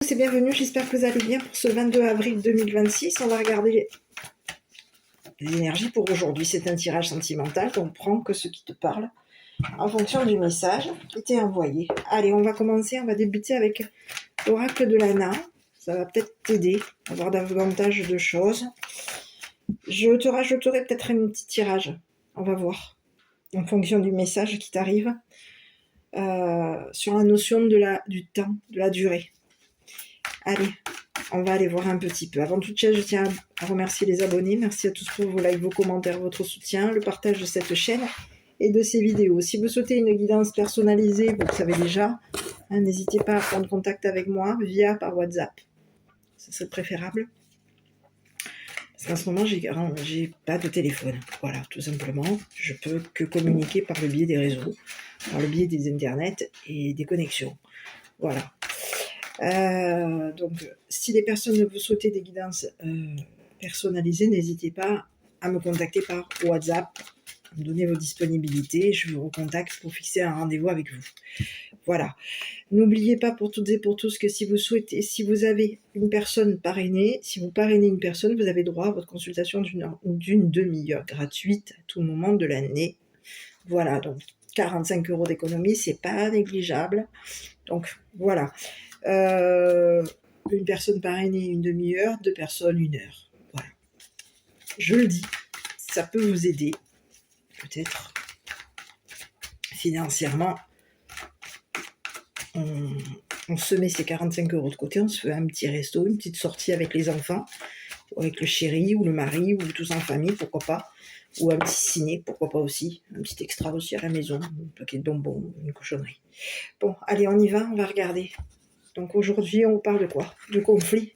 C'est bienvenue, j'espère que vous allez bien pour ce 22 avril 2026. On va regarder les énergies pour aujourd'hui. C'est un tirage sentimental, donc prends que ce qui te parle en fonction du message qui t'est envoyé. Allez, on va commencer, on va débuter avec l'oracle de Lana. Ça va peut-être t'aider à avoir davantage de choses. Je te rajouterai peut-être un petit tirage, on va voir, en fonction du message qui t'arrive, sur la notion du temps, de la durée. Allez, on va aller voir un petit peu. Avant toute chose, je tiens à remercier les abonnés. Merci à tous pour vos likes, vos commentaires, votre soutien, le partage de cette chaîne et de ces vidéos. Si vous souhaitez une guidance personnalisée, vous le savez déjà, n'hésitez pas à prendre contact avec moi par WhatsApp. Ça serait préférable. Parce qu'en ce moment, j'ai pas de téléphone. Voilà, tout simplement. Je peux que communiquer par le biais des réseaux, par le biais des internets et des connexions. Voilà. Donc, si les personnes vous souhaitez des guidances personnalisées, n'hésitez pas à me contacter par WhatsApp, me donner vos disponibilités, je vous recontacte pour fixer un rendez-vous avec vous. Voilà. N'oubliez pas pour toutes et pour tous que si vous souhaitez, si vous avez une personne parrainée, si vous parrainez une personne, vous avez droit à votre consultation d'une demi-heure gratuite à tout moment de l'année. Voilà, donc 45 € d'économie, c'est pas négligeable. Donc voilà. Une personne parrainée une demi-heure, 2 personnes 1 heure. Voilà. Je le dis, ça peut vous aider, peut-être financièrement. On se met ces 45 € de côté, on se fait un petit resto, une petite sortie avec les enfants, ou avec le chéri ou le mari, ou tous en famille, pourquoi pas. Ou un petit ciné, pourquoi pas aussi. Un petit extra aussi à la maison, un paquet de bonbons, une cochonnerie. Bon, allez, on y va, on va regarder. Donc aujourd'hui, on parle de quoi? De conflit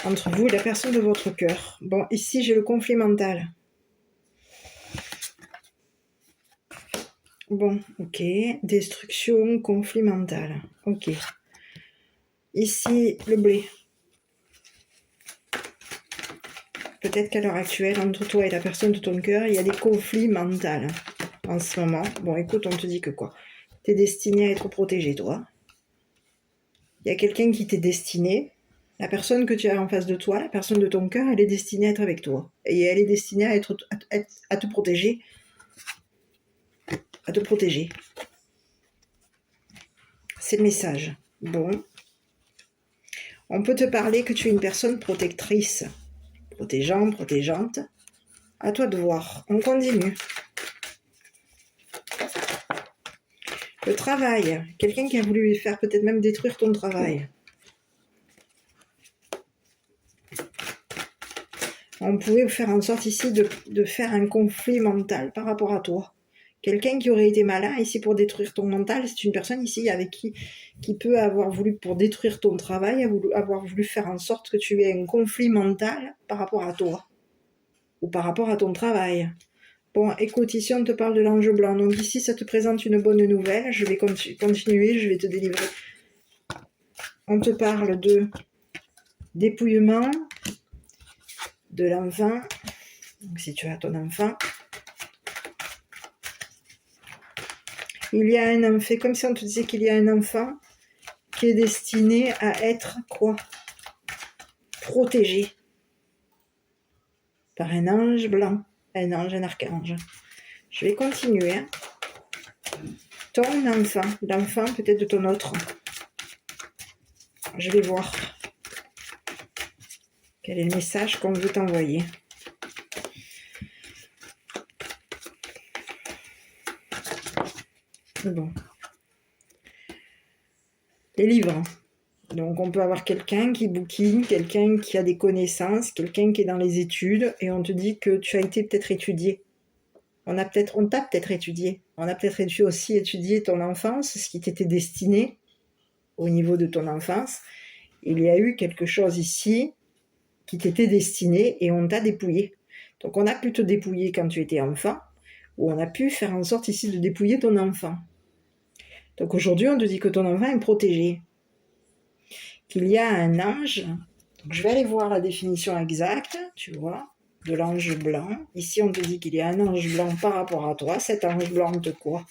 entre vous et la personne de votre cœur. Bon, ici, j'ai le conflit mental. Bon, ok. Destruction, conflit mental. Ok. Ici, le blé. Peut-être qu'à l'heure actuelle, entre toi et la personne de ton cœur, il y a des conflits mentaux en ce moment. Bon, écoute, on te dit que quoi? T'es destiné à être protégé, toi. Il y a quelqu'un qui t'est destiné. La personne que tu as en face de toi, la personne de ton cœur, elle est destinée à être avec toi. Et elle est destinée à te protéger. À te protéger. C'est le message. Bon. On peut te parler que tu es une personne protectrice. Protégeant, protégeante. À toi de voir. On continue. Le travail. Quelqu'un qui a voulu faire peut-être même détruire ton travail. On pouvait faire en sorte ici de faire un conflit mental par rapport à toi. Quelqu'un qui aurait été malin ici pour détruire ton mental, c'est une personne ici avec qui peut avoir voulu, pour détruire ton travail, avoir voulu faire en sorte que tu aies un conflit mental par rapport à toi. Ou par rapport à ton travail. Bon, écoute, ici on te parle de l'ange blanc. Donc ici, ça te présente une bonne nouvelle. Je vais continuer, je vais te délivrer. On te parle de dépouillement de l'enfant. Donc si tu as ton enfant, il y a un enfant, comme si on te disait qu'il y a un enfant qui est destiné à être quoi? Protégé par un ange blanc, un ange, un archange. Je vais continuer. Hein. Ton enfant, l'enfant peut-être de ton autre. Je vais voir quel est le message qu'on veut t'envoyer. Bon. Les livres. Donc on peut avoir quelqu'un qui bouquine, quelqu'un qui a des connaissances, quelqu'un qui est dans les études, et on te dit que tu as été peut-être étudié. On t'a peut-être étudié. On a peut-être aussi étudié ton enfance, ce qui t'était destiné au niveau de ton enfance. Il y a eu quelque chose ici qui t'était destiné et on t'a dépouillé. Donc on a pu te dépouiller quand tu étais enfant, ou on a pu faire en sorte ici de dépouiller ton enfant. Donc aujourd'hui on te dit que ton enfant est protégé. Qu'il y a un ange. Donc je vais aller voir la définition exacte, tu vois, de l'ange blanc. Ici, on te dit qu'il y a un ange blanc par rapport à toi. Cet ange blanc de quoi?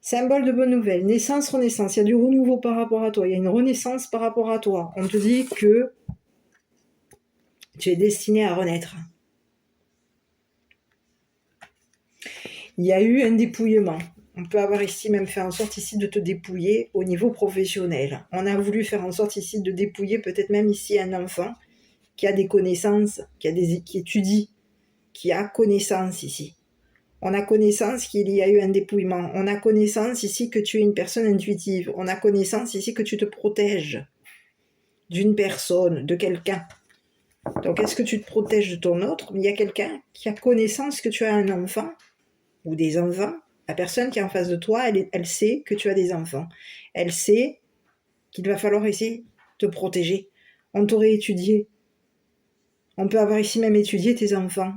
Symbole de bonne nouvelle, naissance, renaissance. Il y a du renouveau par rapport à toi. Il y a une renaissance par rapport à toi. On te dit que tu es destiné à renaître. Il y a eu un dépouillement. On peut avoir ici même fait en sorte ici de te dépouiller au niveau professionnel. On a voulu faire en sorte ici de dépouiller peut-être même ici un enfant qui a des connaissances, qui étudie, qui a connaissance ici. On a connaissance qu'il y a eu un dépouillement. On a connaissance ici que tu es une personne intuitive. On a connaissance ici que tu te protèges d'une personne, de quelqu'un. Donc, est-ce que tu te protèges de ton autre? Il y a quelqu'un qui a connaissance que tu as un enfant ou des enfants. La personne qui est en face de toi, elle sait que tu as des enfants. Elle sait qu'il va falloir ici te protéger. On t'aurait étudié. On peut avoir ici même étudié tes enfants.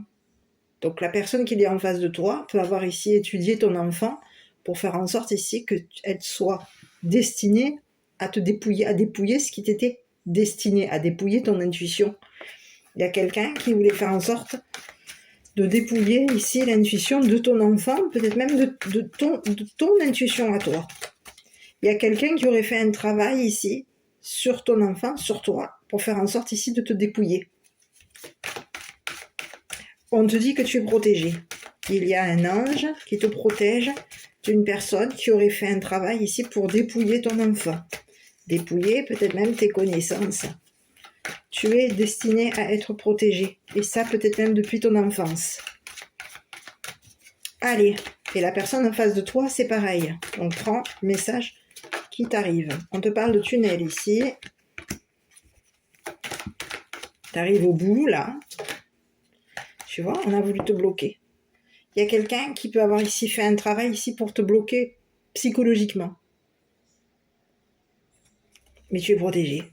Donc la personne qui est en face de toi peut avoir ici étudié ton enfant pour faire en sorte ici qu'elle soit destinée à te dépouiller, à dépouiller ce qui t'était destiné, à dépouiller ton intuition. Il y a quelqu'un qui voulait faire en sorte de dépouiller ici l'intuition de ton enfant, peut-être même de ton intuition à toi. Il y a quelqu'un qui aurait fait un travail ici sur ton enfant, sur toi, pour faire en sorte ici de te dépouiller. On te dit que tu es protégé. Il y a un ange qui te protège d'une personne qui aurait fait un travail ici pour dépouiller ton enfant. Dépouiller peut-être même tes connaissances. Tu es destiné à être protégé. Et ça peut-être même depuis ton enfance. Allez, et la personne en face de toi, c'est pareil. On prend le message qui t'arrive. On te parle de tunnel ici. Tu arrives au bout, là. Tu vois, on a voulu te bloquer. Il y a quelqu'un qui peut avoir ici fait un travail ici pour te bloquer psychologiquement. Mais tu es protégé.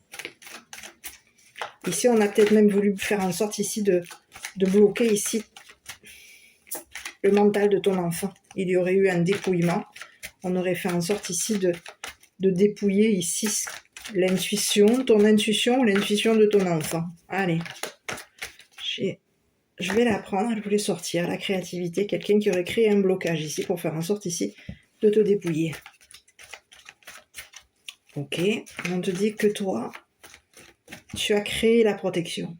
Ici, on a peut-être même voulu faire en sorte ici de bloquer ici le mental de ton enfant. Il y aurait eu un dépouillement. On aurait fait en sorte ici de dépouiller ici l'intuition, ton intuition ou l'intuition de ton enfant. Allez. Je vais la prendre, elle voulait sortir, la créativité, quelqu'un qui aurait créé un blocage ici pour faire en sorte ici de te dépouiller. Ok, on te dit que toi, tu as créé la protection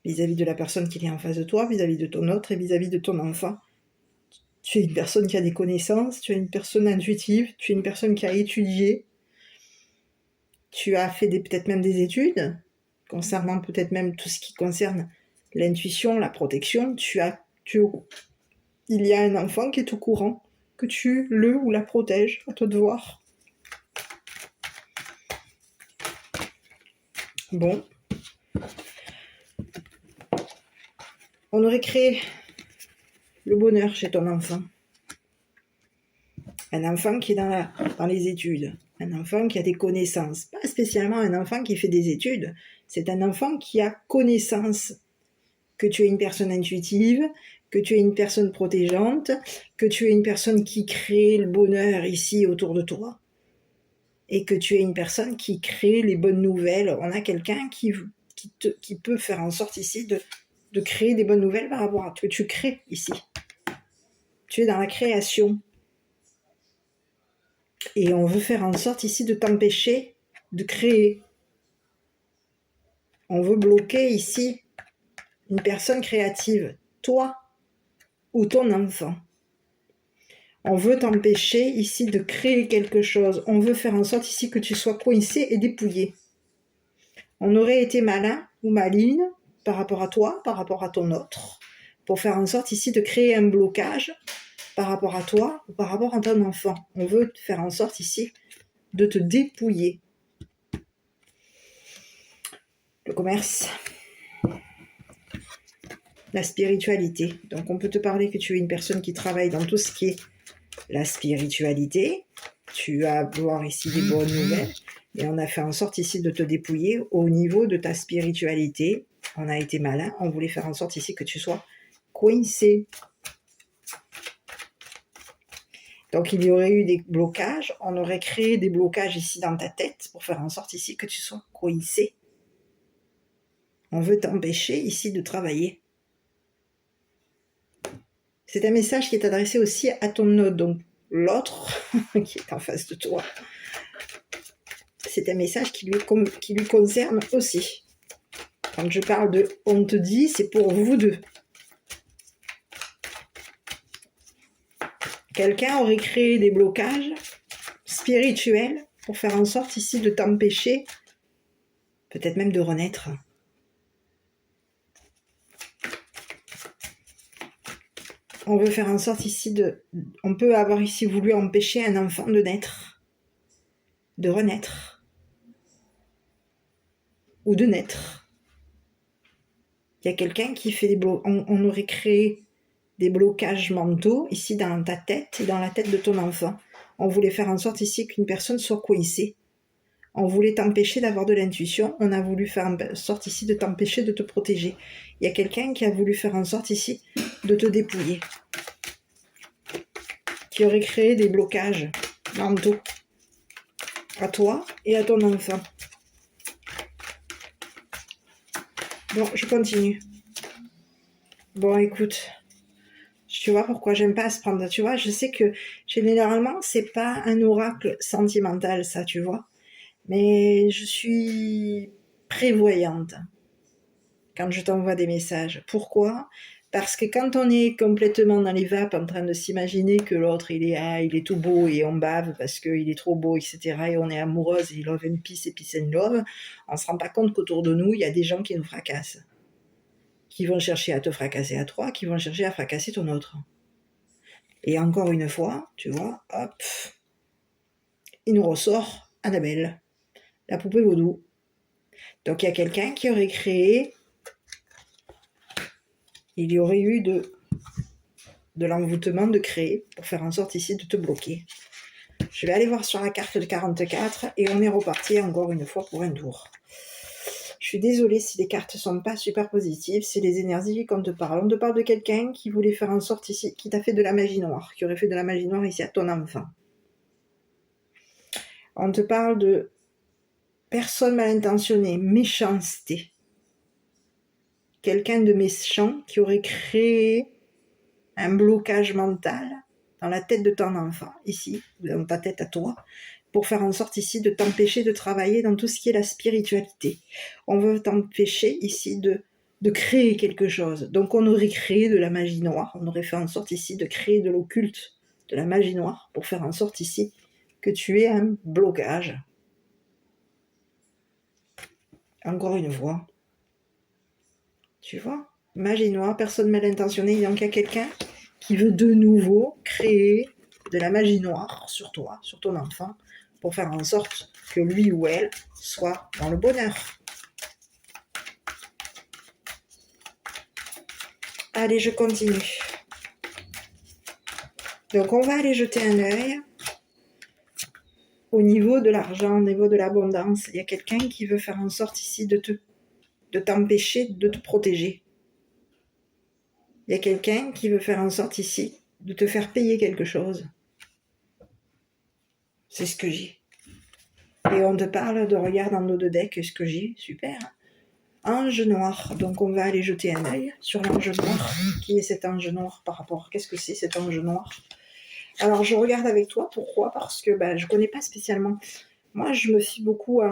vis-à-vis de la personne qui est en face de toi, vis-à-vis de ton autre et vis-à-vis de ton enfant. Tu es une personne qui a des connaissances, tu es une personne intuitive, tu es une personne qui a étudié, tu as fait peut-être même des études, concernant peut-être même tout ce qui concerne l'intuition, la protection, il y a un enfant qui est au courant que tu le ou la protèges, à toi de voir. Bon. On aurait créé le bonheur chez ton enfant. Un enfant qui est dans les études. Un enfant qui a des connaissances. Pas spécialement un enfant qui fait des études. C'est un enfant qui a connaissance que tu es une personne intuitive, que tu es une personne protégeante, que tu es une personne qui crée le bonheur ici autour de toi, et que tu es une personne qui crée les bonnes nouvelles. On a quelqu'un qui peut faire en sorte ici de créer des bonnes nouvelles par rapport à ce que tu crées ici. Tu es dans la création. Et on veut faire en sorte ici de t'empêcher de créer. On veut bloquer ici une personne créative, toi ou ton enfant. On veut t'empêcher ici de créer quelque chose. On veut faire en sorte ici que tu sois coincé et dépouillé. On aurait été malin ou maligne par rapport à toi, par rapport à ton autre, pour faire en sorte ici de créer un blocage par rapport à toi ou par rapport à ton enfant. On veut faire en sorte ici de te dépouiller. Le commerce. La spiritualité. Donc on peut te parler que tu es une personne qui travaille dans tout ce qui est la spiritualité. Tu vas voir ici des bonnes nouvelles. Et on a fait en sorte ici de te dépouiller au niveau de ta spiritualité. On a été malin. On voulait faire en sorte ici que tu sois coincé. Donc il y aurait eu des blocages. On aurait créé des blocages ici dans ta tête pour faire en sorte ici que tu sois coincé. On veut t'empêcher ici de travailler. C'est un message qui est adressé aussi à ton autre. Donc l'autre qui est en face de toi, c'est un message qui lui concerne aussi. Quand je parle de « on te dit », c'est pour vous deux. Quelqu'un aurait créé des blocages spirituels pour faire en sorte ici de t'empêcher, peut-être même de renaître. On veut faire en sorte ici on peut avoir ici voulu empêcher un enfant de naître, de renaître, ou de naître. Il y a quelqu'un qui fait des blocages, on aurait créé des blocages mentaux ici dans ta tête et dans la tête de ton enfant. On voulait faire en sorte ici qu'une personne soit coincée. On voulait t'empêcher d'avoir de l'intuition, on a voulu faire en sorte ici de t'empêcher de te protéger. Il y a quelqu'un qui a voulu faire en sorte ici de te dépouiller, qui aurait créé des blocages mentaux à toi et à ton enfant. Bon, je continue. Bon, écoute, tu vois pourquoi j'aime pas se prendre, tu vois, je sais que généralement, c'est pas un oracle sentimental, ça, tu vois, mais je suis prévoyante quand je t'envoie des messages. Pourquoi ? Parce que quand on est complètement dans les vapes en train de s'imaginer que l'autre il est tout beau et on bave parce qu'il est trop beau, etc. et on est amoureuse et love and peace et peace and love, on se rend pas compte qu'autour de nous il y a des gens qui nous fracassent, qui vont chercher à te fracasser à toi, qui vont chercher à fracasser ton autre. Et encore une fois, tu vois, hop, il nous ressort Annabelle, la poupée vaudou. Donc il y a quelqu'un qui aurait créé, il y aurait eu de l'envoûtement de créer pour faire en sorte ici de te bloquer. Je vais aller voir sur la carte de 44 et on est reparti encore une fois pour un tour. Je suis désolée si les cartes sont pas super positives, c'est les énergies qu'on te parle. On te parle de quelqu'un qui voulait faire en sorte ici, qui t'a fait de la magie noire, qui aurait fait de la magie noire ici à ton enfant. On te parle de personne mal intentionnée, méchanceté. Quelqu'un de méchant qui aurait créé un blocage mental dans la tête de ton enfant, ici, dans ta tête à toi, pour faire en sorte ici de t'empêcher de travailler dans tout ce qui est la spiritualité. On veut t'empêcher ici de créer quelque chose. Donc on aurait créé de la magie noire, on aurait fait en sorte ici de créer de l'occulte, de la magie noire, pour faire en sorte ici que tu aies un blocage. Encore une fois. Tu vois ? Magie noire, personne mal intentionnée, donc il y a quelqu'un qui veut de nouveau créer de la magie noire sur toi, sur ton enfant, pour faire en sorte que lui ou elle soit dans le bonheur. Allez, je continue. Donc on va aller jeter un œil au niveau de l'argent, au niveau de l'abondance. Il y a quelqu'un qui veut faire en sorte ici de t'empêcher de te protéger. Il y a quelqu'un qui veut faire en sorte ici de te faire payer quelque chose. C'est ce que j'ai. Et on te parle de regard dans nos deux decks, ce que j'ai, super. Ange noir, donc on va aller jeter un œil sur l'ange noir. Qui est cet ange noir par rapport ? Qu'est-ce que c'est cet ange noir ? Alors je regarde avec toi, pourquoi ? Parce que je ne connais pas spécialement. Moi je me fie beaucoup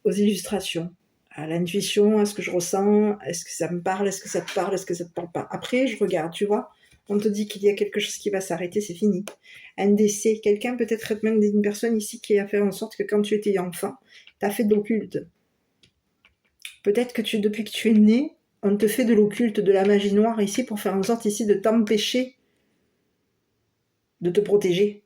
aux illustrations, à l'intuition, à ce que je ressens, est-ce que ça me parle, est-ce que ça te parle, est-ce que ça te parle pas. Après je regarde, tu vois, on te dit qu'il y a quelque chose qui va s'arrêter, c'est fini. Un décès, quelqu'un peut-être même une personne ici qui a fait en sorte que quand tu étais enfant, tu as fait de l'occulte. Peut-être que depuis que tu es né, on te fait de l'occulte, de la magie noire ici pour faire en sorte ici de t'empêcher de te protéger.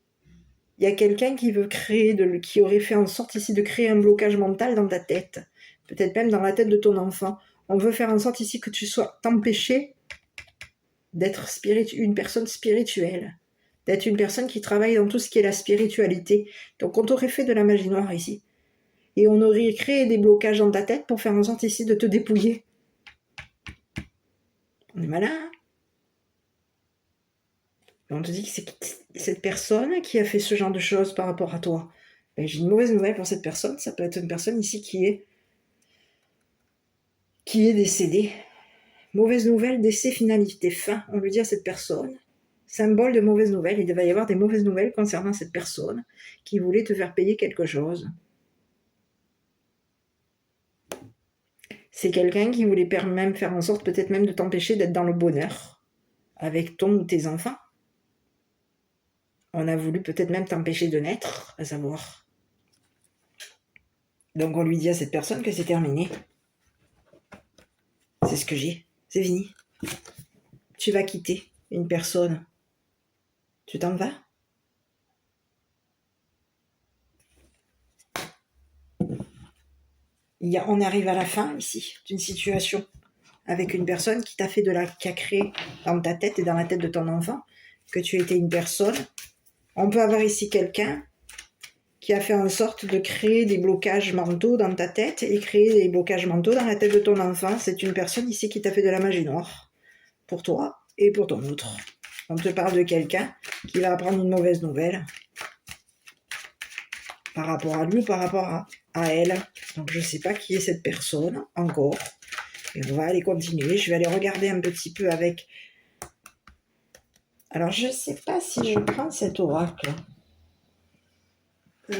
Il y a quelqu'un qui veut créer, qui aurait fait en sorte ici de créer un blocage mental dans ta tête, peut-être même dans la tête de ton enfant. On veut faire en sorte ici que tu sois t'empêcher d'être une personne spirituelle, d'être une personne qui travaille dans tout ce qui est la spiritualité. Donc on t'aurait fait de la magie noire ici. Et on aurait créé des blocages dans ta tête pour faire en sorte ici de te dépouiller. On est malin, hein ? Et on te dit que c'est cette personne qui a fait ce genre de choses par rapport à toi. J'ai une mauvaise nouvelle pour cette personne. Ça peut être une personne ici qui est décédée. Mauvaise nouvelle, décès, finalité, fin. On lui dit à cette personne, symbole de mauvaises nouvelles. Il va y avoir des mauvaises nouvelles concernant cette personne qui voulait te faire payer quelque chose. C'est quelqu'un qui voulait même faire en sorte peut-être même de t'empêcher d'être dans le bonheur avec ton ou tes enfants. On a voulu peut-être même t'empêcher de naître, à savoir. Donc on lui dit à cette personne que c'est terminé. C'est ce que j'ai. C'est fini. Tu vas quitter une personne. Tu t'en vas. On arrive à la fin ici d'une situation avec une personne qui a créé dans ta tête et dans la tête de ton enfant que tu étais une personne. On peut avoir ici quelqu'un qui a fait en sorte de créer des blocages mentaux dans ta tête et créer des blocages mentaux dans la tête de ton enfant. C'est une personne ici qui t'a fait de la magie noire pour toi et pour ton autre. On te parle de quelqu'un qui va apprendre une mauvaise nouvelle par rapport à lui ou par rapport à elle. Donc je ne sais pas qui est cette personne encore. Et on va aller continuer. Je vais aller regarder un petit peu avec... Alors je ne sais pas si je prends cet oracle. Je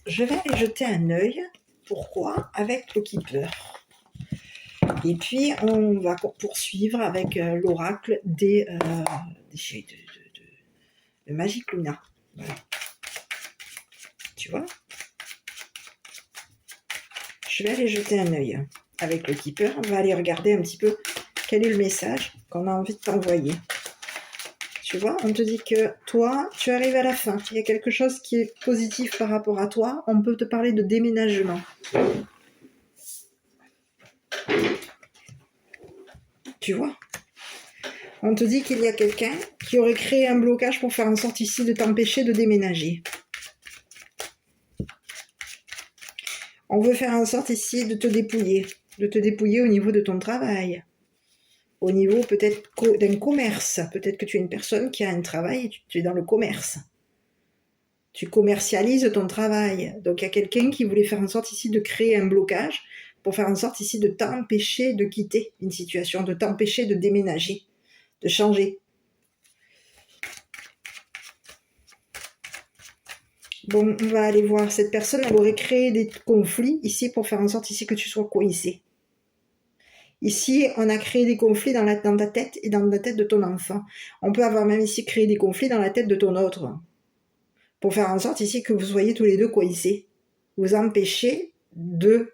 vais aller jeter un œil. Pourquoi? Avec le Keeper. Et puis on va poursuivre avec l'oracle de Magic Luna. Voilà. Tu vois? Je vais aller jeter un œil avec le Keeper. On va aller regarder un petit peu quel est le message qu'on a envie de t'envoyer. Tu vois, on te dit que toi, tu arrives à la fin. Il y a quelque chose qui est positif par rapport à toi. On peut te parler de déménagement. Tu vois? On te dit qu'il y a quelqu'un qui aurait créé un blocage pour faire en sorte ici de t'empêcher de déménager. On veut faire en sorte ici de te dépouiller au niveau de ton travail, au niveau peut-être d'un commerce. Peut-être que tu es une personne qui a un travail et tu es dans le commerce. Tu commercialises ton travail. Donc il y a quelqu'un qui voulait faire en sorte ici de créer un blocage pour faire en sorte ici de t'empêcher de quitter une situation, de t'empêcher de déménager, de changer. Bon, on va aller voir. Cette personne, elle aurait créé des conflits ici pour faire en sorte ici que tu sois coincé. Ici, on a créé des conflits dans ta tête et dans la tête de ton enfant. On peut avoir même ici créé des conflits dans la tête de ton autre. Pour faire en sorte ici que vous soyez tous les deux coincés. Vous empêchez de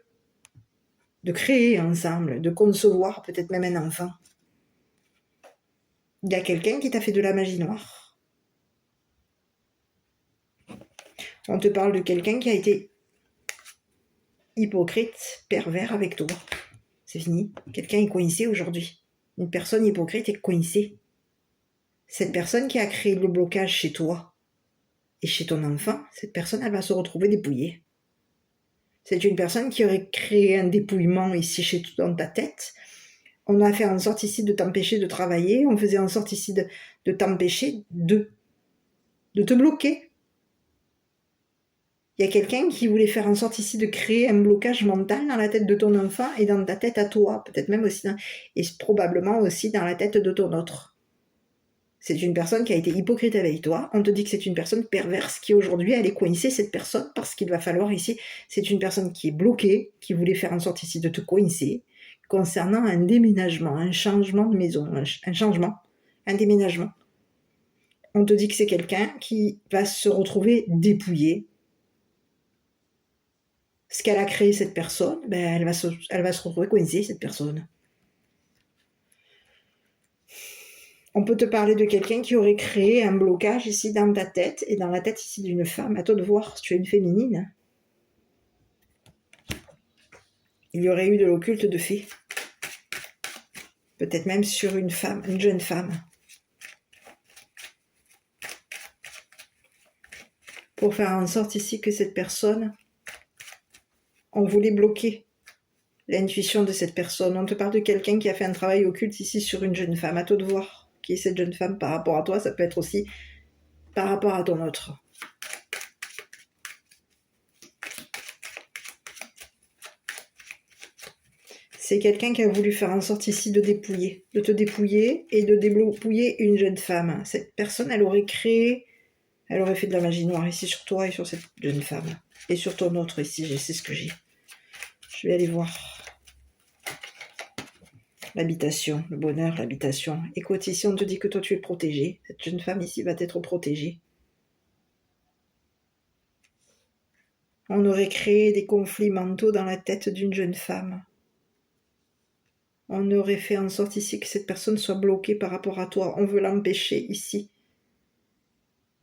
créer ensemble, de concevoir peut-être même un enfant. Il y a quelqu'un qui t'a fait de la magie noire. On te parle de quelqu'un qui a été hypocrite, pervers avec toi. C'est fini. Quelqu'un est coincé aujourd'hui. Une personne hypocrite est coincée. Cette personne qui a créé le blocage chez toi et chez ton enfant, cette personne, elle va se retrouver dépouillée. C'est une personne qui aurait créé un dépouillement ici dans ta tête. On a fait en sorte ici de t'empêcher de travailler. On faisait en sorte ici de t'empêcher de te bloquer. Il y a quelqu'un qui voulait faire en sorte ici de créer un blocage mental dans la tête de ton enfant et dans ta tête à toi, peut-être même aussi, et probablement aussi dans la tête de ton autre. C'est une personne qui a été hypocrite avec toi. On te dit que c'est une personne perverse qui aujourd'hui, elle est coincée, cette personne, parce qu'il va falloir ici, c'est une personne qui est bloquée, qui voulait faire en sorte ici de te coincer, concernant un déménagement, un changement de maison, un déménagement. On te dit que c'est quelqu'un qui va se retrouver dépouillé. Ce qu'elle a créé, cette personne, elle va se retrouver coincée, cette personne. On peut te parler de quelqu'un qui aurait créé un blocage ici dans ta tête et dans la tête ici d'une femme. À toi de voir si tu es une féminine. Il y aurait eu de l'occulte de fées. Peut-être même sur une femme, une jeune femme. Pour faire en sorte ici que cette personne, on voulait bloquer l'intuition de cette personne. On te parle de quelqu'un qui a fait un travail occulte ici sur une jeune femme. À toi de voir qui est cette jeune femme par rapport à toi. Ça peut être aussi par rapport à ton autre. C'est quelqu'un qui a voulu faire en sorte ici de te dépouiller et de dépouiller une jeune femme. Cette personne, elle aurait fait de la magie noire ici sur toi et sur cette jeune femme. Et sur ton autre ici, c'est ce que j'ai. Je vais aller voir. L'habitation, le bonheur, l'habitation. Écoute, ici on te dit que toi tu es protégé. Cette jeune femme ici va être protégée. On aurait créé des conflits mentaux dans la tête d'une jeune femme. On aurait fait en sorte ici que cette personne soit bloquée par rapport à toi. On veut l'empêcher ici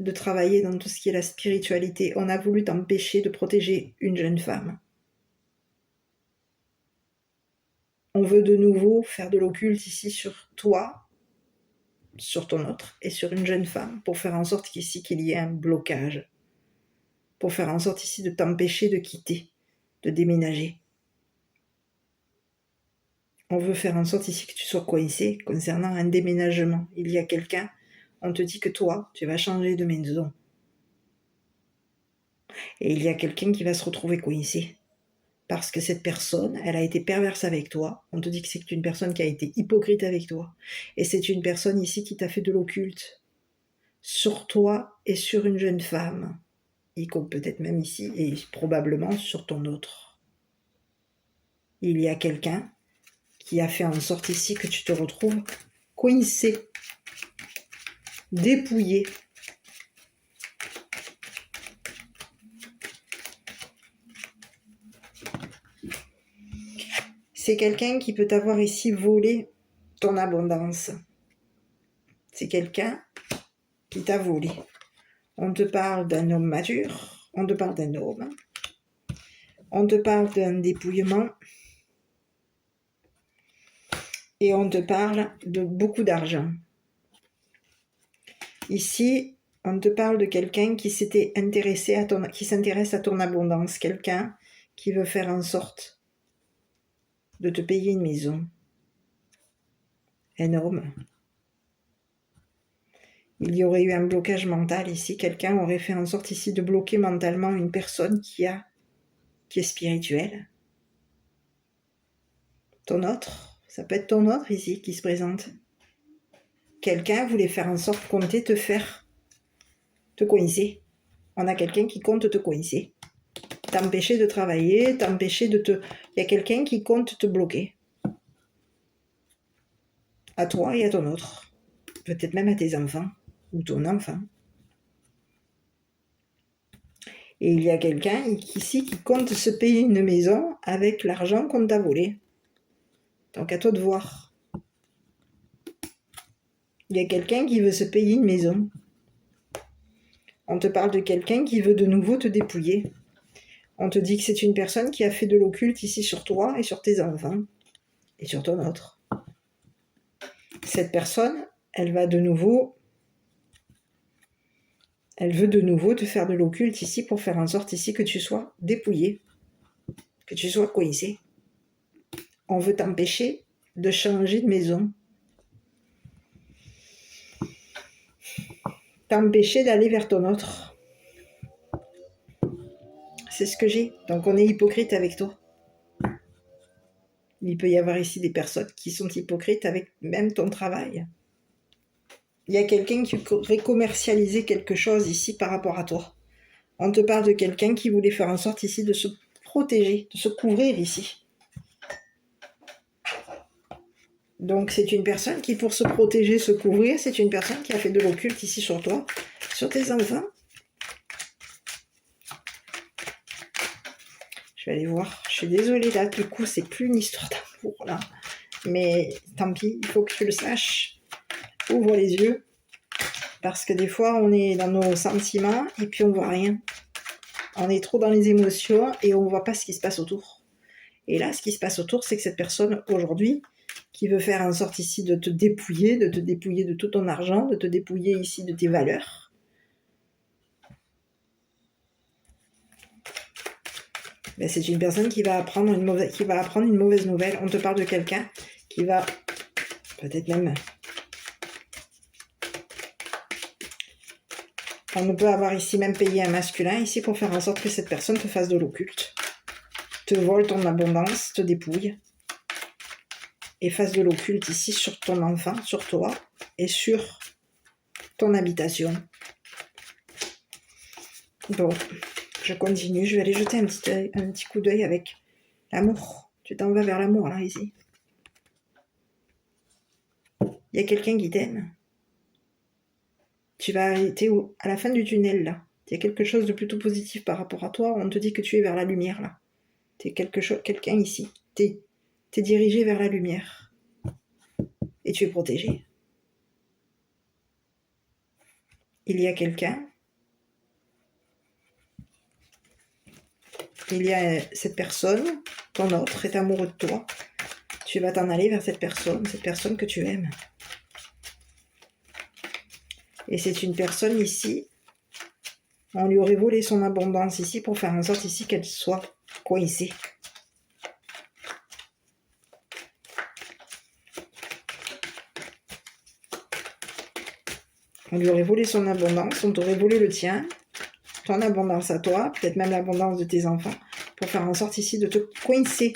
de travailler dans tout ce qui est la spiritualité. On a voulu t'empêcher de protéger une jeune femme. On veut de nouveau faire de l'occulte ici sur toi, sur ton autre et sur une jeune femme pour faire en sorte qu'ici qu'il y ait un blocage. Pour faire en sorte ici de t'empêcher de quitter, de déménager. On veut faire en sorte ici que tu sois coincé concernant un déménagement. Il y a quelqu'un, on te dit que toi, tu vas changer de maison. Et il y a quelqu'un qui va se retrouver coincé. Parce que cette personne, elle a été perverse avec toi. On te dit que c'est une personne qui a été hypocrite avec toi. Et c'est une personne ici qui t'a fait de l'occulte. Sur toi et sur une jeune femme. Y compris peut-être même ici et probablement sur ton autre. Il y a quelqu'un qui a fait en sorte ici que tu te retrouves coincé, dépouillé. C'est quelqu'un qui peut t'avoir ici volé ton abondance. C'est quelqu'un qui t'a volé. On te parle d'un homme mature, on te parle d'un homme, on te parle d'un dépouillement et on te parle de beaucoup d'argent. Ici, on te parle de quelqu'un qui qui s'intéresse à ton abondance, quelqu'un qui veut faire en sorte de te payer une maison. Un homme. Il y aurait eu un blocage mental ici. Quelqu'un aurait fait en sorte ici de bloquer mentalement une personne qui est spirituelle. Ton autre, ça peut être ton autre ici qui se présente. Quelqu'un voulait faire en sorte qu'on te coincer. On a quelqu'un qui compte te coincer. T'empêcher de travailler, t'empêcher de te... Il y a quelqu'un qui compte te bloquer. À toi et à ton autre. Peut-être même à tes enfants. Ou ton enfant. Et il y a quelqu'un ici qui compte se payer une maison avec l'argent qu'on t'a volé. Donc à toi de voir. Il y a quelqu'un qui veut se payer une maison. On te parle de quelqu'un qui veut de nouveau te dépouiller. On te dit que c'est une personne qui a fait de l'occulte ici sur toi et sur tes enfants. Et sur ton autre. Cette personne, elle veut de nouveau te faire de l'occulte ici pour faire en sorte ici que tu sois dépouillé. Que tu sois coincé. On veut t'empêcher de changer de maison. T'empêcher d'aller vers ton autre. C'est ce que j'ai. Donc on est hypocrite avec toi. Il peut y avoir ici des personnes qui sont hypocrites avec même ton travail. Il y a quelqu'un qui pourrait commercialiser quelque chose ici par rapport à toi. On te parle de quelqu'un qui voulait faire en sorte ici de se protéger, de se couvrir ici. Donc c'est une personne qui, pour se protéger, se couvrir, c'est une personne qui a fait de l'occulte ici sur toi, sur tes enfants. Je vais aller voir. Je suis désolée là, du coup, c'est plus une histoire d'amour là. Mais tant pis, il faut que tu le saches. Ouvre les yeux. Parce que des fois, on est dans nos sentiments et puis on voit rien. On est trop dans les émotions et on voit pas ce qui se passe autour. Et là, ce qui se passe autour, c'est que cette personne, aujourd'hui, qui veut faire en sorte ici de te dépouiller de tout ton argent, de te dépouiller ici de tes valeurs. Ben, c'est une personne qui va apprendre une mauvaise nouvelle. On te parle de quelqu'un qui va peut-être même... On peut avoir ici même payé un masculin ici pour faire en sorte que cette personne te fasse de l'occulte. Te vole ton abondance, te dépouille. et fasse de l'occulte ici sur ton enfant, sur toi et sur ton habitation. Bon, je continue, je vais aller jeter un petit coup d'œil avec l'amour. Tu t'en vas vers l'amour là, ici. Il y a quelqu'un qui t'aime. Tu vas arrêter à la fin du tunnel là. Il y a quelque chose de plutôt positif par rapport à toi. On te dit que tu es vers la lumière là. Tu es quelqu'un ici. Tu es dirigé vers la lumière. Et tu es protégé. Il y a quelqu'un. Il y a cette personne. Ton autre est amoureux de toi. Tu vas t'en aller vers cette personne que tu aimes. Et c'est une personne ici. On lui aurait volé son abondance ici pour faire en sorte ici qu'elle soit coincée. On lui aurait volé son abondance, on t'aurait volé le tien, ton abondance à toi, peut-être même l'abondance de tes enfants, pour faire en sorte ici de te coincer,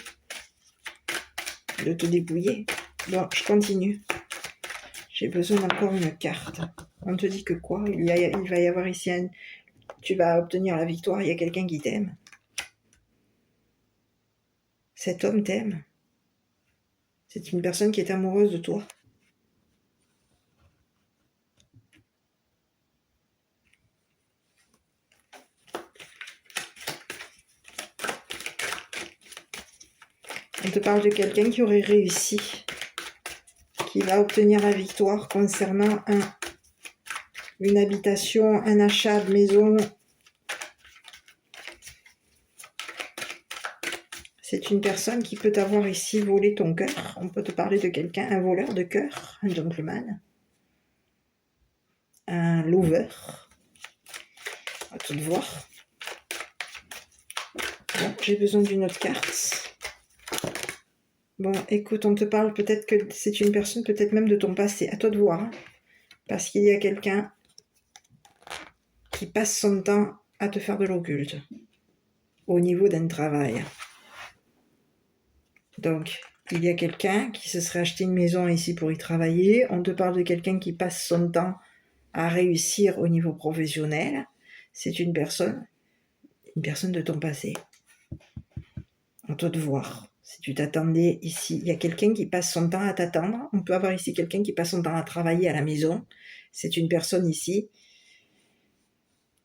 de te dépouiller. Bon, je continue. J'ai besoin d'encore une carte. On te dit que quoi? Il va y avoir ici tu vas obtenir la victoire, il y a quelqu'un qui t'aime. Cet homme t'aime. C'est une personne qui est amoureuse de toi. On te parle de quelqu'un qui aurait réussi, qui va obtenir la victoire concernant une habitation, un achat de maison. C'est une personne qui peut t'avoir ici volé ton cœur. On peut te parler de quelqu'un, un voleur de cœur, un gentleman, un lover. À tout de voir. Bon, j'ai besoin d'une autre carte. Bon, écoute, on te parle peut-être que c'est une personne, peut-être même de ton passé. À toi de voir. Hein. Parce qu'il y a quelqu'un qui passe son temps à te faire de l'occulte. Au niveau d'un travail. Donc, il y a quelqu'un qui se serait acheté une maison ici pour y travailler. On te parle de quelqu'un qui passe son temps à réussir au niveau professionnel. C'est une personne de ton passé. À toi de voir. Si tu t'attendais ici, il y a quelqu'un qui passe son temps à t'attendre. On peut avoir ici quelqu'un qui passe son temps à travailler à la maison. C'est une personne ici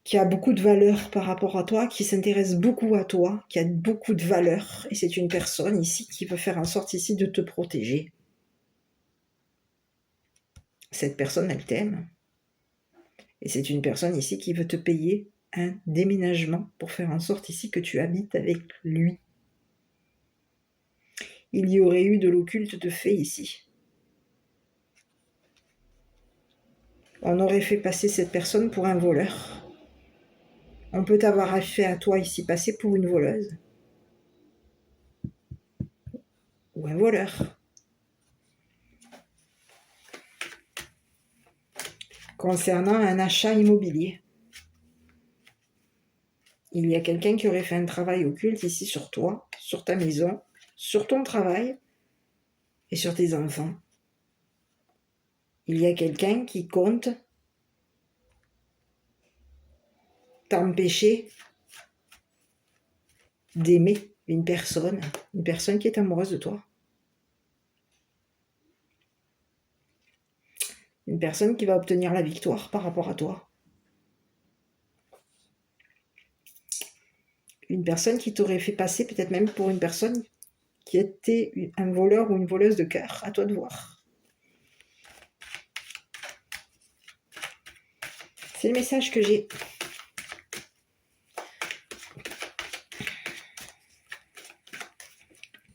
qui a beaucoup de valeur par rapport à toi, qui s'intéresse beaucoup à toi, qui a beaucoup de valeur. Et c'est une personne ici qui veut faire en sorte ici de te protéger. Cette personne, elle t'aime. Et c'est une personne ici qui veut te payer un déménagement pour faire en sorte ici que tu habites avec lui. Il y aurait eu de l'occulte de fait ici. On aurait fait passer cette personne pour un voleur. On peut t'avoir fait à toi ici passer pour une voleuse. Ou un voleur. Concernant un achat immobilier. Il y a quelqu'un qui aurait fait un travail occulte ici sur toi, sur ta maison, sur ton travail et sur tes enfants. Il y a quelqu'un qui compte t'empêcher d'aimer une personne qui est amoureuse de toi. Une personne qui va obtenir la victoire par rapport à toi. Une personne qui t'aurait fait passer peut-être même pour une personne qui était un voleur ou une voleuse de cœur. À toi de voir. C'est le message que j'ai.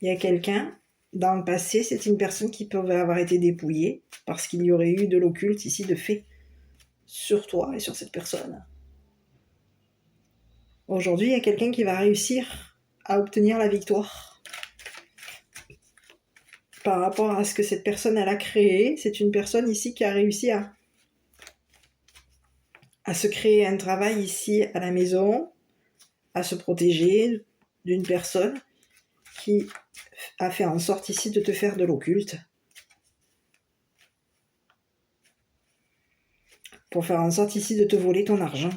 Il y a quelqu'un, dans le passé, c'est une personne qui pouvait avoir été dépouillée parce qu'il y aurait eu de l'occulte ici de fait sur toi et sur cette personne. Aujourd'hui, il y a quelqu'un qui va réussir à obtenir la victoire. Par rapport à ce que cette personne elle a créé, c'est une personne ici qui a réussi à se créer un travail ici à la maison, à se protéger d'une personne qui a fait en sorte ici de te faire de l'occulte. Pour faire en sorte ici de te voler ton argent.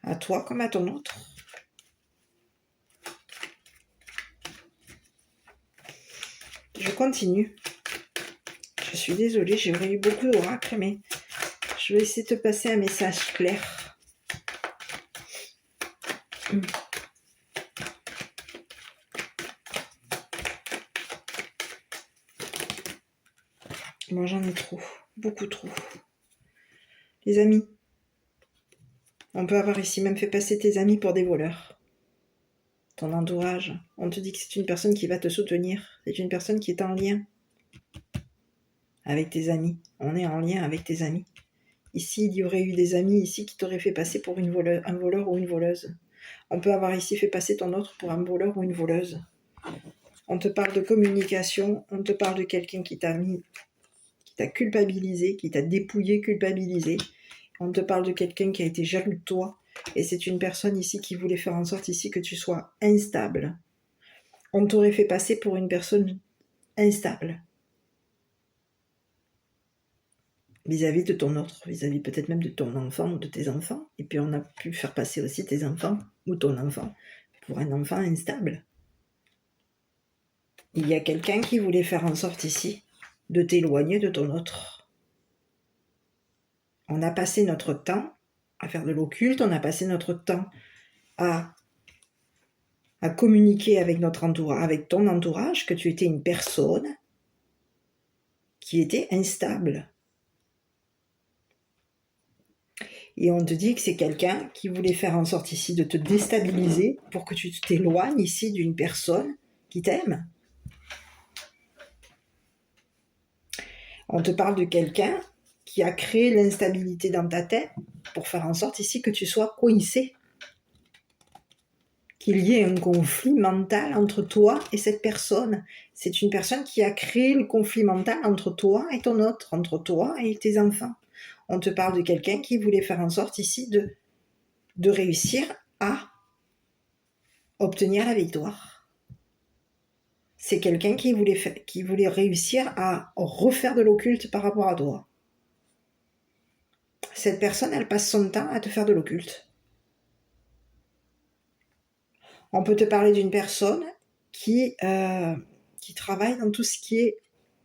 À toi comme à ton autre. Je continue. Je suis désolée, j'ai eu beaucoup d'oracles, mais je vais essayer de te passer un message clair. Moi, j'en ai trop. Beaucoup trop. Les amis. On peut avoir ici même fait passer tes amis pour des voleurs. Ton entourage. On te dit que c'est une personne qui va te soutenir. C'est une personne qui est en lien avec tes amis. On est en lien avec tes amis. Ici, il y aurait eu des amis ici qui t'auraient fait passer pour un voleur ou une voleuse. On peut avoir ici fait passer ton autre pour un voleur ou une voleuse. On te parle de communication, on te parle de quelqu'un qui t'a culpabilisé, qui t'a dépouillé, culpabilisé. On te parle de quelqu'un qui a été jaloux de toi. Et c'est une personne ici qui voulait faire en sorte ici que tu sois instable. On t'aurait fait passer pour une personne instable. Vis-à-vis de ton autre, vis-à-vis peut-être même de ton enfant ou de tes enfants. Et puis on a pu faire passer aussi tes enfants ou ton enfant pour un enfant instable. Il y a quelqu'un qui voulait faire en sorte ici de t'éloigner de ton autre. On a passé notre temps à faire de l'occulte, on a passé notre temps à communiquer avec notre entourage, avec ton entourage, que tu étais une personne qui était instable. Et on te dit que c'est quelqu'un qui voulait faire en sorte ici de te déstabiliser pour que tu t'éloignes ici d'une personne qui t'aime. On te parle de quelqu'un qui a créé l'instabilité dans ta tête pour faire en sorte ici que tu sois coincé. Qu'il y ait un conflit mental entre toi et cette personne. C'est une personne qui a créé le conflit mental entre toi et ton autre, entre toi et tes enfants. On te parle de quelqu'un qui voulait faire en sorte ici de réussir à obtenir la victoire. C'est quelqu'un qui voulait réussir à refaire de l'occulte par rapport à toi. Cette personne, elle passe son temps à te faire de l'occulte. On peut te parler d'une personne qui travaille dans tout ce qui est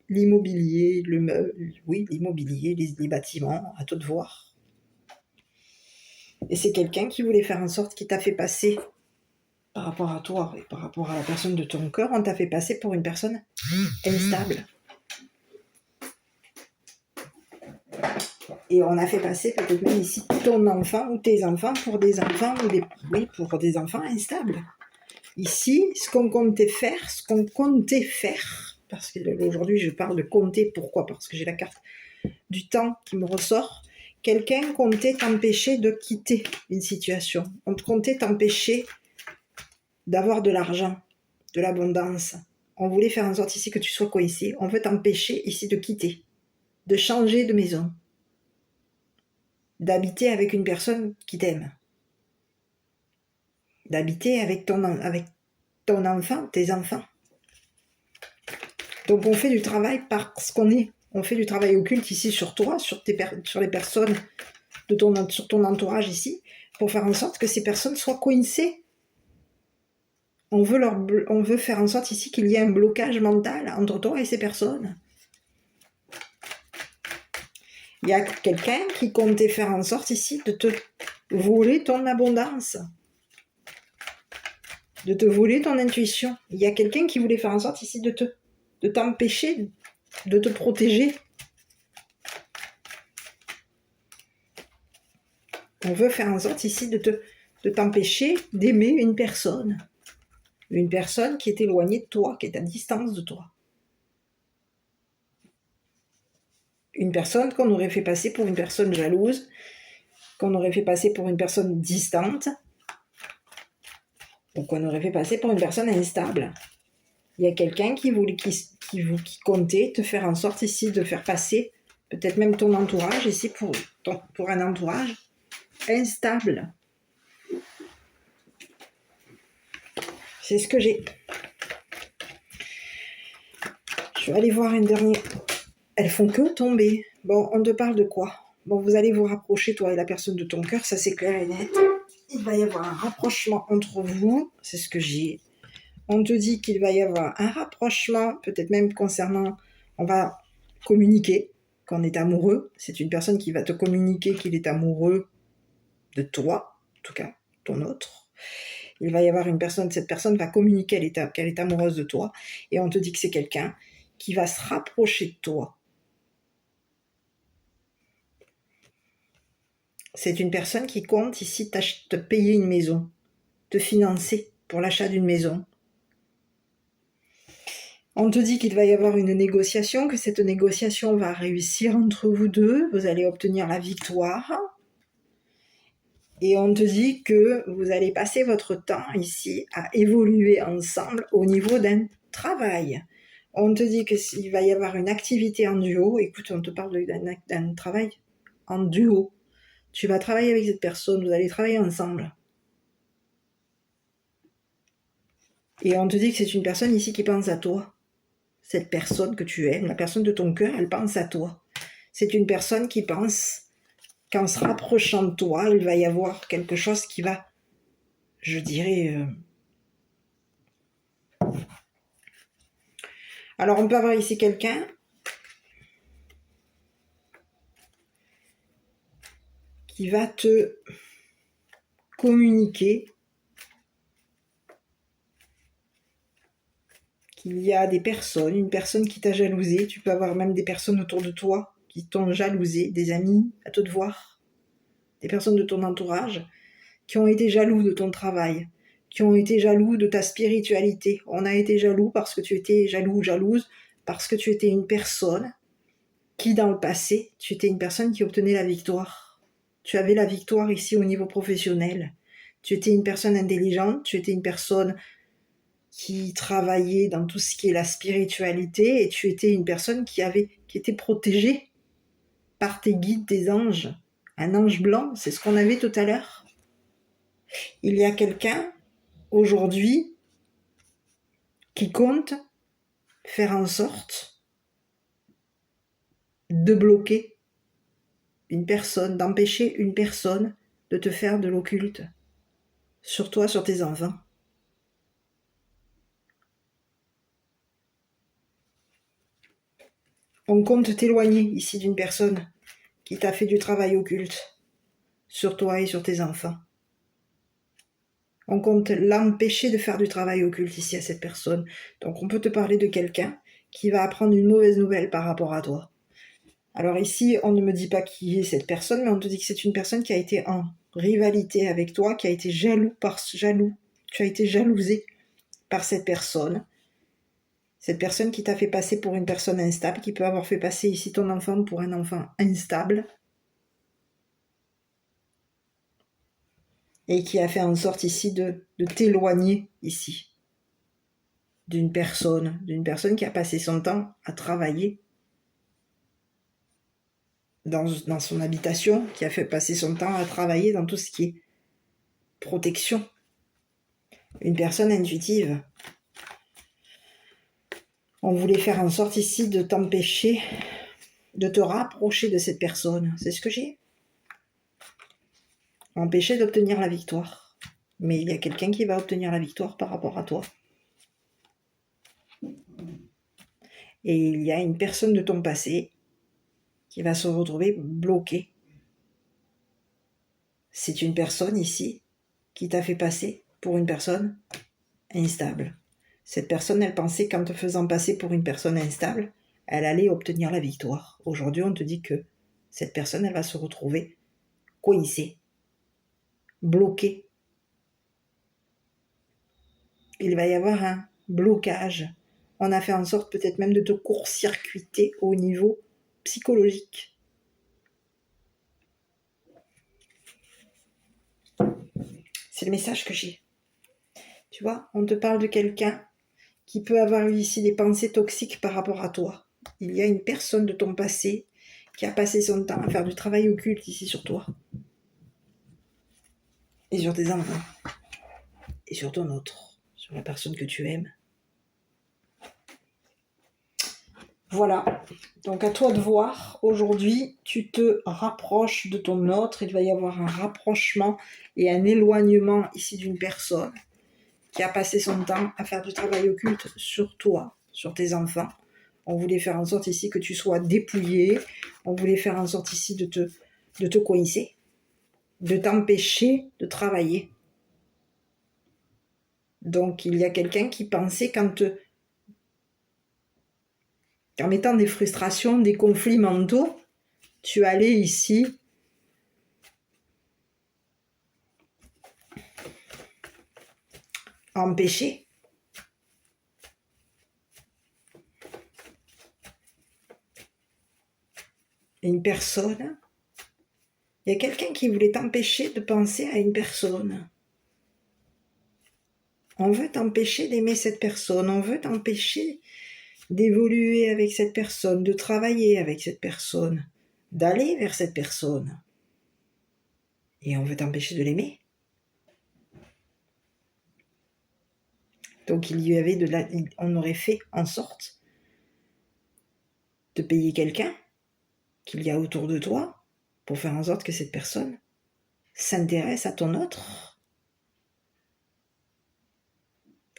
l'immobilier, l'immobilier, les bâtiments, à toi de voir. Et c'est quelqu'un qui voulait faire en sorte qu'il t'a fait passer, par rapport à toi et par rapport à la personne de ton cœur, on t'a fait passer pour une personne instable. Et on a fait passer peut-être même ici ton enfant ou tes enfants pour des enfants pour des enfants instables. Ici, ce qu'on comptait faire, parce qu'aujourd'hui je parle de compter, pourquoi ? Parce que j'ai la carte du temps qui me ressort. Quelqu'un comptait t'empêcher de quitter une situation. On comptait t'empêcher d'avoir de l'argent, de l'abondance. On voulait faire en sorte ici que tu sois coincé. On veut t'empêcher ici de quitter, de changer de maison, d'habiter avec une personne qui t'aime, d'habiter avec ton enfant, tes enfants. Donc on fait du travail parce qu'on est. On fait du travail occulte ici sur toi, sur les personnes sur ton entourage ici, pour faire en sorte que ces personnes soient coincées. On veut faire en sorte ici qu'il y ait un blocage mental entre toi et ces personnes. Il y a quelqu'un qui comptait faire en sorte ici de te voler ton abondance, de te voler ton intuition. Il y a quelqu'un qui voulait faire en sorte ici de t'empêcher, de te protéger. On veut faire en sorte ici de t'empêcher d'aimer une personne qui est éloignée de toi, qui est à distance de toi. Une personne qu'on aurait fait passer pour une personne jalouse, qu'on aurait fait passer pour une personne distante, ou qu'on aurait fait passer pour une personne instable. Il y a quelqu'un qui comptait te faire en sorte ici de faire passer, peut-être même ton entourage ici pour un entourage instable. C'est ce que j'ai. Je vais aller voir une dernière. Elles font que tomber. Bon, on te parle de quoi? Bon, vous allez vous rapprocher, toi et la personne de ton cœur, ça c'est clair et net. Il va y avoir un rapprochement entre vous, c'est ce que j'ai. On te dit qu'il va y avoir un rapprochement, peut-être même concernant, on va communiquer qu'on est amoureux. C'est une personne qui va te communiquer qu'il est amoureux de toi, en tout cas, ton autre. Il va y avoir une personne, cette personne va communiquer qu'elle est amoureuse de toi, et on te dit que c'est quelqu'un qui va se rapprocher de toi. C'est une personne qui compte ici te payer une maison, te financer pour l'achat d'une maison. On te dit qu'il va y avoir une négociation, que cette négociation va réussir entre vous deux, vous allez obtenir la victoire. Et on te dit que vous allez passer votre temps ici à évoluer ensemble au niveau d'un travail. On te dit qu'il va y avoir une activité en duo. Écoute, on te parle d'un travail en duo. Tu vas travailler avec cette personne, vous allez travailler ensemble. Et on te dit que c'est une personne ici qui pense à toi. Cette personne que tu aimes, la personne de ton cœur, elle pense à toi. C'est une personne qui pense qu'en se rapprochant de toi, il va y avoir quelque chose qui va, je dirais... Alors, on peut avoir ici quelqu'un qui va te communiquer qu'il y a des personnes, une personne qui t'a jalousé, tu peux avoir même des personnes autour de toi qui t'ont jalousé, des amis à te voir, des personnes de ton entourage qui ont été jaloux de ton travail, qui ont été jaloux de ta spiritualité. On a été jaloux parce que tu étais jaloux ou jalouse, parce que tu étais une personne qui, dans le passé, tu étais une personne qui obtenait la victoire. Tu avais la victoire ici au niveau professionnel. Tu étais une personne intelligente, tu étais une personne qui travaillait dans tout ce qui est la spiritualité, et tu étais une personne qui était protégée par tes guides, tes anges. Un ange blanc, c'est ce qu'on avait tout à l'heure. Il y a quelqu'un, aujourd'hui, qui compte faire en sorte de bloquer une personne, d'empêcher une personne de te faire de l'occulte sur toi, sur tes enfants. On compte t'éloigner ici d'une personne qui t'a fait du travail occulte sur toi et sur tes enfants. On compte l'empêcher de faire du travail occulte ici à cette personne. Donc on peut te parler de quelqu'un qui va apprendre une mauvaise nouvelle par rapport à toi. Alors ici, on ne me dit pas qui est cette personne, mais on te dit que c'est une personne qui a été en rivalité avec toi, qui a été jaloux. Tu as été jalousé par cette personne. Cette personne qui t'a fait passer pour une personne instable, qui peut avoir fait passer ici ton enfant pour un enfant instable. Et qui a fait en sorte ici de t'éloigner ici d'une personne qui a passé son temps à travailler dans son habitation, qui a fait passer son temps à travailler dans tout ce qui est protection. Une personne intuitive. On voulait faire en sorte ici de t'empêcher de te rapprocher de cette personne. C'est ce que j'ai. Empêcher d'obtenir la victoire. Mais il y a quelqu'un qui va obtenir la victoire par rapport à toi. Et il y a une personne de ton passé qui va se retrouver bloquée. C'est une personne ici qui t'a fait passer pour une personne instable. Cette personne, elle pensait qu'en te faisant passer pour une personne instable, elle allait obtenir la victoire. Aujourd'hui, on te dit que cette personne, elle va se retrouver coincée, bloquée. Il va y avoir un blocage. On a fait en sorte peut-être même de te court-circuiter au niveau psychologique. C'est le message que j'ai. Tu vois, on te parle de quelqu'un qui peut avoir eu ici des pensées toxiques par rapport à toi. Il y a une personne de ton passé qui a passé son temps à faire du travail occulte ici sur toi. Et sur tes enfants. Et sur ton autre. sur la personne que tu aimes. Voilà, donc à toi de voir. Aujourd'hui, tu te rapproches de ton autre. Il va y avoir un rapprochement et un éloignement ici d'une personne qui a passé son temps à faire du travail occulte sur toi, sur tes enfants. On voulait faire en sorte ici que tu sois dépouillé. On voulait faire en sorte ici de te coincer, de t'empêcher de travailler. Donc il y a quelqu'un qui pensait qu'en mettant des frustrations, des conflits mentaux, tu allais ici empêcher une personne. Il y a quelqu'un qui voulait t'empêcher de penser à une personne. On veut t'empêcher d'aimer cette personne, on veut t'empêcher d'évoluer avec cette personne, de travailler avec cette personne, d'aller vers cette personne. Et on veut t'empêcher de l'aimer. Donc on aurait fait en sorte de payer quelqu'un qu'il y a autour de toi pour faire en sorte que cette personne s'intéresse à ton autre.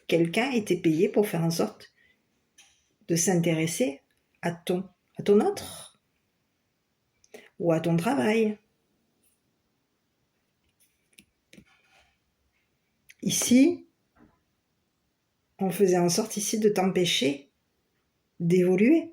Quelqu'un était payé pour faire en sorte de s'intéresser à ton autre ou à ton travail. Ici, on faisait en sorte ici de t'empêcher d'évoluer.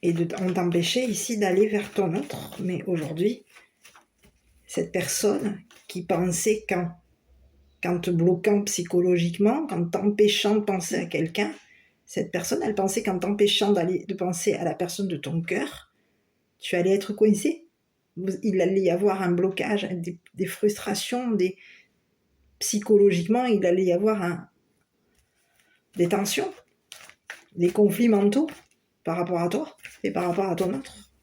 Et on t'empêchait ici d'aller vers ton autre. Mais aujourd'hui, cette personne qui pensait qu'en te bloquant psychologiquement, qu'en t'empêchant de penser à quelqu'un, cette personne, elle pensait qu'en t'empêchant de penser à la personne de ton cœur, tu allais être coincé. Il allait y avoir un blocage, des frustrations, psychologiquement, il allait y avoir des tensions, des conflits mentaux par rapport à toi et par rapport à ton autre.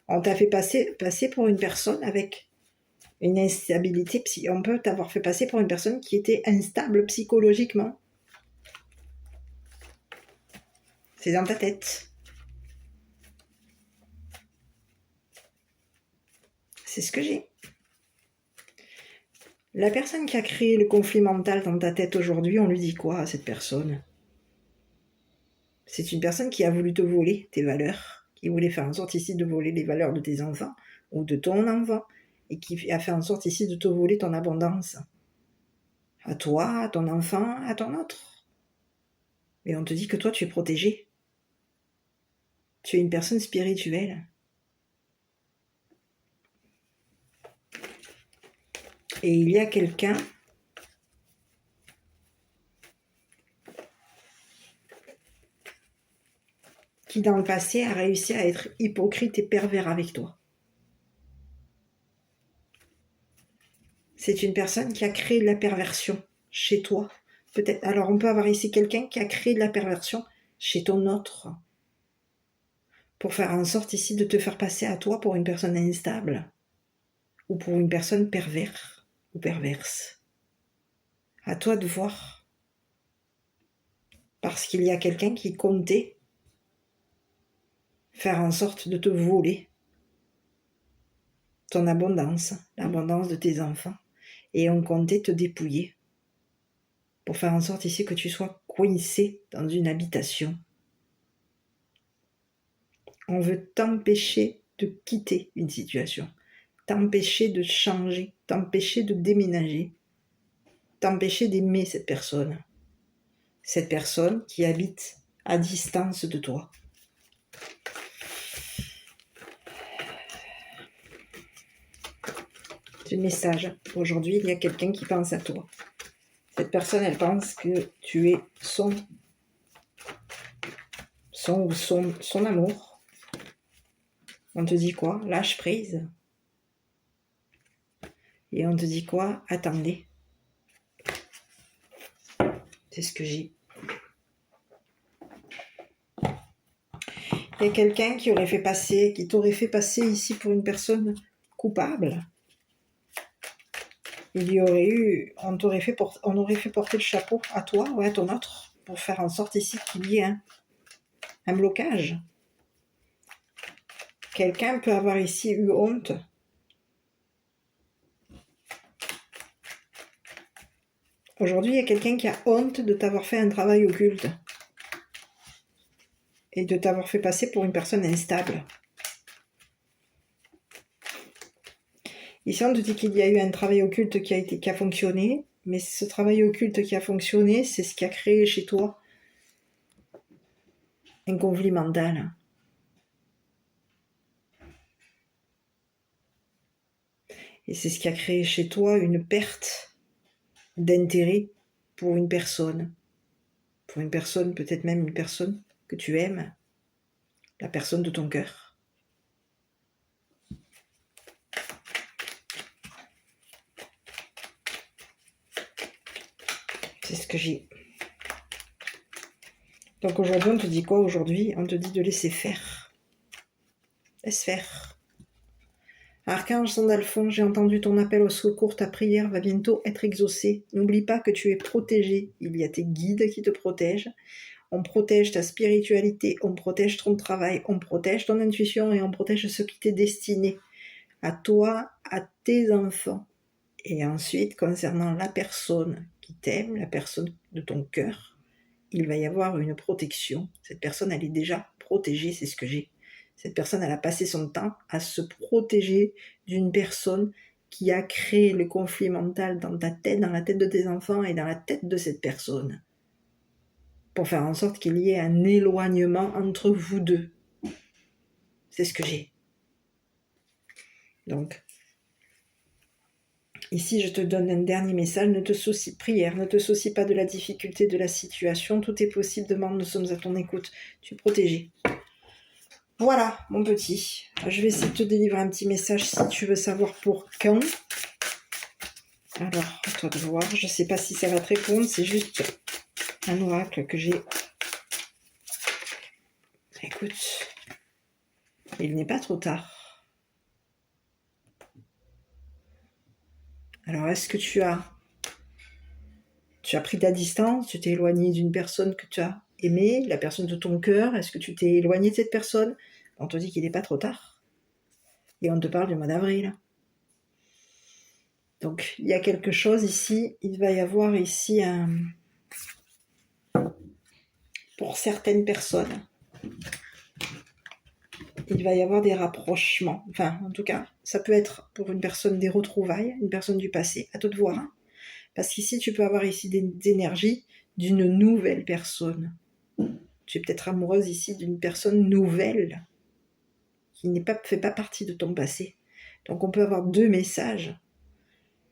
On t'a fait passer pour une personne avec une instabilité, on peut t'avoir fait passer pour une personne qui était instable psychologiquement. C'est dans ta tête. C'est ce que j'ai. La personne qui a créé le conflit mental dans ta tête aujourd'hui, on lui dit quoi à cette personne? C'est une personne qui a voulu te voler tes valeurs, qui voulait faire en sorte ici de voler les valeurs de tes enfants ou de ton enfant, et qui a fait en sorte ici de te voler ton abondance. À toi, à ton enfant, à ton autre. Mais on te dit que toi, tu es protégé. Tu es une personne spirituelle. Et il y a quelqu'un qui, dans le passé, a réussi à être hypocrite et pervers avec toi. C'est une personne qui a créé de la perversion chez toi. Peut-être. Alors, on peut avoir ici quelqu'un qui a créé de la perversion chez ton autre, pour faire en sorte ici de te faire passer à toi pour une personne instable, ou pour une personne pervers ou perverse. À toi de voir. Parce qu'il y a quelqu'un qui comptait faire en sorte de te voler ton abondance, l'abondance de tes enfants, et on comptait te dépouiller pour faire en sorte ici que tu sois coincé dans une habitation. On veut t'empêcher de quitter une situation, t'empêcher de changer, t'empêcher de déménager, t'empêcher d'aimer cette personne qui habite à distance de toi. C'est le message. Aujourd'hui, il y a quelqu'un qui pense à toi. Cette personne, elle pense que tu es son amour. On te dit quoi? Lâche prise. Et on te dit quoi? Attendez. C'est ce que j'ai. Il y a quelqu'un qui t'aurait fait passer ici pour une personne coupable. On aurait fait porter le chapeau à toi ou à ton autre pour faire en sorte ici qu'il y ait un blocage. Quelqu'un peut avoir ici eu honte. Aujourd'hui, il y a quelqu'un qui a honte de t'avoir fait un travail occulte et de t'avoir fait passer pour une personne instable. Ici, on te dit qu'il y a eu un travail occulte qui a fonctionné, mais ce travail occulte qui a fonctionné, c'est ce qui a créé chez toi un conflit mental. Et c'est ce qui a créé chez toi une perte d'intérêt pour une personne. Pour une personne, peut-être même une personne que tu aimes, la personne de ton cœur. C'est ce que j'ai. Donc aujourd'hui, on te dit quoi aujourd'hui? On te dit de laisser faire. Laisse faire. Archange Sandalphon, j'ai entendu ton appel au secours, ta prière va bientôt être exaucée. N'oublie pas que tu es protégé. Il y a tes guides qui te protègent. On protège ta spiritualité, on protège ton travail, on protège ton intuition et on protège ce qui t'est destiné. À toi, à tes enfants. Et ensuite, concernant la personne qui t'aime, la personne de ton cœur, il va y avoir une protection. Cette personne, elle est déjà protégée, c'est ce que j'ai. Cette personne, elle a passé son temps à se protéger d'une personne qui a créé le conflit mental dans ta tête, dans la tête de tes enfants et dans la tête de cette personne. Pour faire en sorte qu'il y ait un éloignement entre vous deux. C'est ce que j'ai. Donc, ici, je te donne un dernier message. Ne te soucie pas de la difficulté de la situation. Tout est possible. Demande, nous sommes à ton écoute. Tu es protégé. Voilà, mon petit. Je vais essayer de te délivrer un petit message si tu veux savoir pour quand. Alors, à toi de voir. Je ne sais pas si ça va te répondre. C'est juste un oracle que j'ai. Écoute, il n'est pas trop tard. Alors, est-ce que tu as pris ta distance? Tu t'es éloigné d'une personne que tu as aimée, la personne de ton cœur? Est-ce que tu t'es éloigné de cette personne? On te dit qu'il n'est pas trop tard. Et on te parle du mois d'avril. Donc, il y a quelque chose ici. Il va y avoir ici pour certaines personnes, il va y avoir des rapprochements. Enfin, en tout cas, ça peut être pour une personne des retrouvailles, une personne du passé. À toi de voir. Hein. Parce qu'ici, tu peux avoir ici des énergies d'une nouvelle personne. Tu es peut-être amoureuse ici d'une personne nouvelle qui ne fait pas partie de ton passé. Donc, on peut avoir deux messages.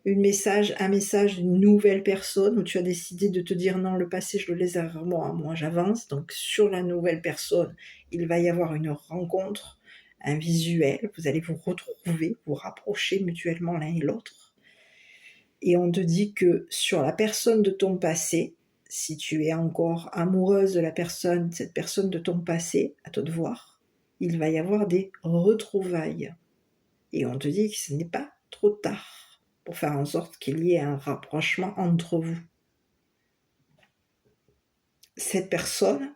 Un message d'une nouvelle personne où tu as décidé de te dire non, le passé, je le laisse derrière moi j'avance. Donc, sur la nouvelle personne, il va y avoir une rencontre, un visuel. Vous allez vous retrouver, vous rapprocher mutuellement l'un et l'autre. Et on te dit que sur la personne de ton passé, si tu es encore amoureuse de cette personne de ton passé, à toi de voir, il va y avoir des retrouvailles. Et on te dit que ce n'est pas trop tard pour faire en sorte qu'il y ait un rapprochement entre vous. Cette personne,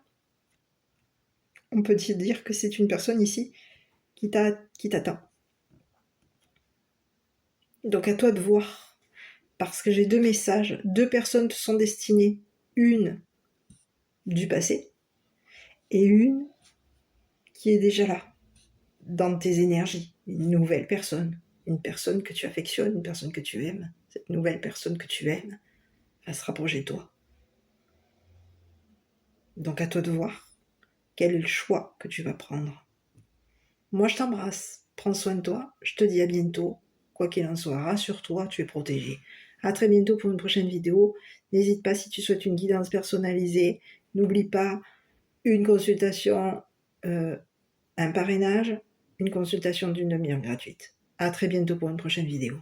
on peut te dire que c'est une personne ici qui t'attend. Donc à toi de voir. Parce que j'ai deux messages, deux personnes te sont destinées, une du passé et une qui est déjà là, dans tes énergies, une nouvelle personne, une personne que tu affectionnes, une personne que tu aimes. Cette nouvelle personne que tu aimes va se rapprocher de toi. Donc à toi de voir quel est le choix que tu vas prendre. Moi je t'embrasse, prends soin de toi, je te dis à bientôt. Quoi qu'il en soit, rassure-toi, tu es protégé. À très bientôt pour une prochaine vidéo. N'hésite pas si tu souhaites une guidance personnalisée. N'oublie pas une consultation, un parrainage, une consultation d'une demi-heure gratuite. À très bientôt pour une prochaine vidéo.